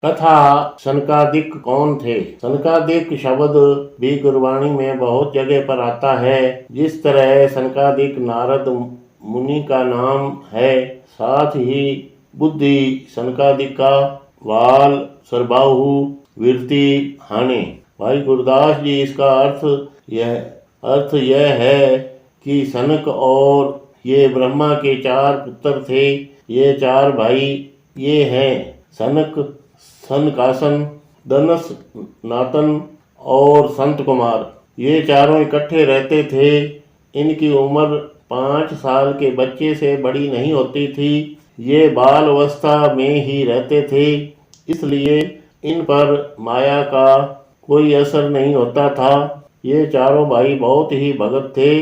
कथा सनकादिक कौन थे? सनकादिक शब्द भी गुरबाणी में बहुत जगह पर आता है। जिस तरह सनकादिक नारद मुनि का नाम है, साथ ही बुद्धि सनकादिका, वाल सरबाहु, वीरति हाने। भाई गुरदास जी इसका अर्थ यह है कि सनक और ये ब्रह्मा के 4 पुत्र थे। ये 4 भाई ये हैं सनक, सनकासन, दनस, नातन और संत कुमार। ये चारों इकट्ठे रहते थे। इनकी उम्र 5 साल के बच्चे से बड़ी नहीं होती थी। ये बाल अवस्था में ही रहते थे, इसलिए इन पर माया का कोई असर नहीं होता था। ये चारों भाई बहुत ही भगत थे।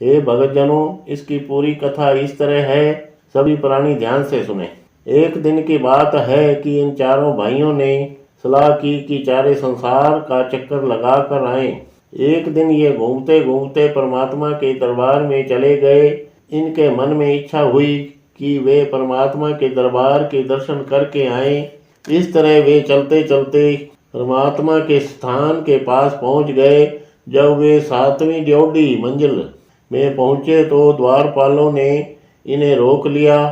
हे भगतजनों, इसकी पूरी कथा इस तरह है, सभी प्राणी ध्यान से सुने। एक दिन की बात है कि इन चारों भाइयों ने सलाह की कि चारे संसार का चक्कर लगा कर आए। एक दिन ये घूमते घूमते परमात्मा के दरबार में चले गए। इनके मन में इच्छा हुई कि वे परमात्मा के दरबार के दर्शन करके आए। इस तरह वे चलते चलते परमात्मा के स्थान के पास पहुंच गए। जब वे 7वीं ड्योढ़ी मंजिल में पहुंचे तो द्वारपालों ने इन्हें रोक लिया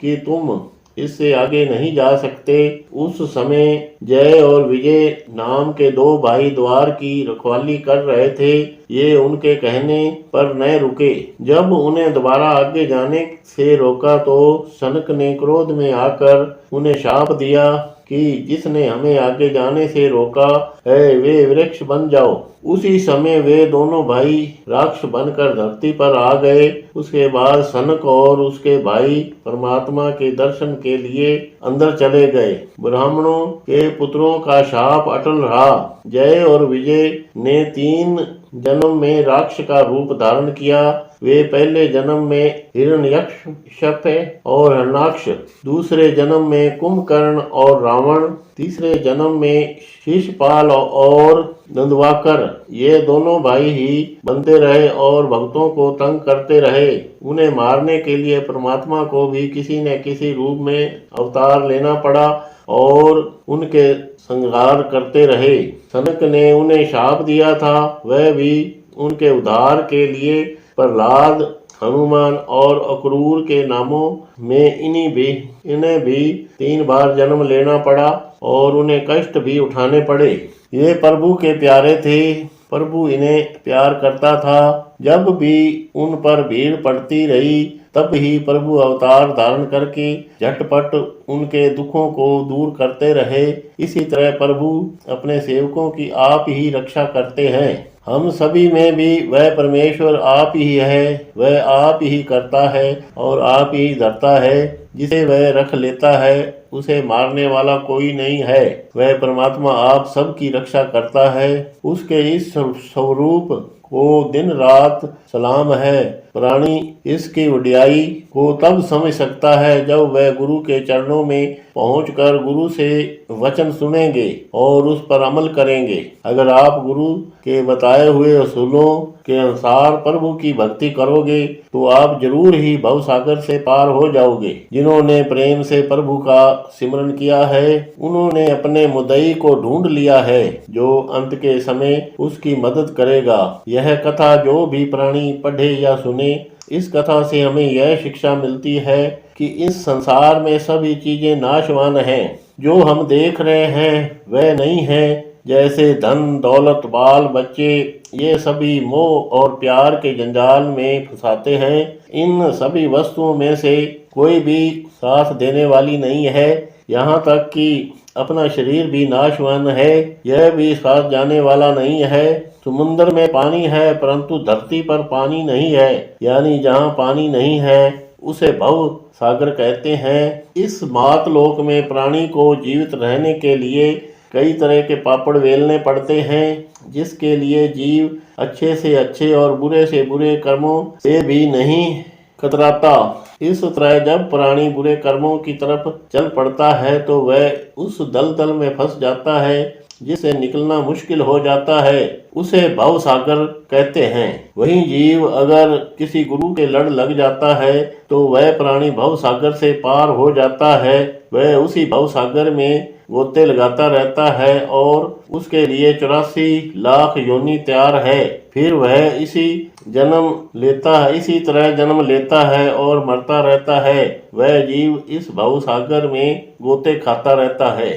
कि तुम इससे आगे नहीं जा सकते। उस समय जय और विजय नाम के 2 भाई द्वार की रखवाली कर रहे थे। ये उनके कहने पर न रुके। जब उन्हें दोबारा आगे जाने से रोका तो सनक ने क्रोध में आकर उन्हें शाप दिया कि जिसने हमें आगे जाने से रोका है वे वृक्ष बन जाओ। उसी समय वे दोनों भाई राक्षस बनकर धरती पर आ गए। उसके बाद सनक और उसके भाई परमात्मा के दर्शन के लिए अंदर चले गए। ब्राह्मणों के पुत्रों का शाप अटल रहा। जय और विजय ने 3 जन्म में राक्षस का रूप धारण किया। वे पहले जन्म में हिरण्यकश्यप और हरणाक्ष, दूसरे जन्म में कुंभकर्ण और रावण, तीसरे जन्म में शिशपाल और नंदवाकर। ये दोनों भाई ही बनते रहे और भक्तों को तंग करते रहे। उन्हें मारने के लिए परमात्मा को भी किसी न किसी रूप में अवतार लेना पड़ा और उनके संहार करते रहे। सनक ने उन्हें शाप दिया था, वह भी उनके उद्धार के लिए प्रहलाद, हनुमान और अक्रूर के नामों में इन्हें भी 3 बार जन्म लेना पड़ा और उन्हें कष्ट भी उठाने पड़े। ये प्रभु के प्यारे थे, प्रभु इन्हें प्यार करता था। जब भी उन पर भीड़ पड़ती रही तब ही प्रभु अवतार धारण करके झटपट उनके दुखों को दूर करते रहे। इसी तरह प्रभु अपने सेवकों की आप ही रक्षा करते हैं। हम सभी में भी वह परमेश्वर आप ही है। वह आप ही करता है और आप ही धरता है। जिसे वह रख लेता है उसे मारने वाला कोई नहीं है। वह परमात्मा आप सबकी रक्षा करता है। उसके इस स्वरूप को दिन रात सलाम है। प्राणी इसकी वडियाई को तब समझ सकता है जब वह गुरु के चरणों में पहुंचकर गुरु से वचन सुनेंगे और उस पर अमल करेंगे। अगर आप गुरु के बताए हुए असूलों के अनुसार प्रभु की भक्ति करोगे तो आप जरूर ही भव सागर से पार हो जाओगे। जिन्होंने प्रेम से प्रभु का सिमरन किया है उन्होंने अपने मुद्दई को ढूंढ लिया है, जो अंत के समय उसकी मदद करेगा। यह कथा जो भी प्राणी पढ़े या सुने, इस कथा से हमें यह शिक्षा मिलती है कि इस संसार में सभी चीजें नाशवान हैं। जो हम देख रहे हैं वह नहीं है। जैसे धन दौलत बाल बच्चे, ये सभी मोह और प्यार के जंजाल में फंसाते हैं। इन सभी वस्तुओं में से कोई भी साथ देने वाली नहीं है। यहाँ तक कि अपना शरीर भी नाशवान है, यह भी साथ जाने वाला नहीं है। समुद्र में पानी है परंतु धरती पर पानी नहीं है, यानी जहाँ पानी नहीं है उसे भव सागर कहते हैं। इस मातलोक में प्राणी को जीवित रहने के लिए कई तरह के पापड़ वेलने पड़ते हैं, जिसके लिए जीव अच्छे से अच्छे और बुरे से बुरे कर्मों से भी नहीं कतराता। इस तरह जब प्राणी बुरे कर्मों की तरफ चल पड़ता है तो वह उस दलदल में फंस जाता है जिससे निकलना मुश्किल हो जाता है। उसे भव सागर कहते हैं। वहीं जीव अगर किसी गुरु के लड़ लग जाता है तो वह प्राणी भव सागर से पार हो जाता है। वह उसी भव सागर में गोते लगाता रहता है और उसके लिए 84 लाख योनि तैयार है। फिर वह इसी तरह जन्म लेता है और मरता रहता है। वह जीव इस भवसागर में गोते खाता रहता है।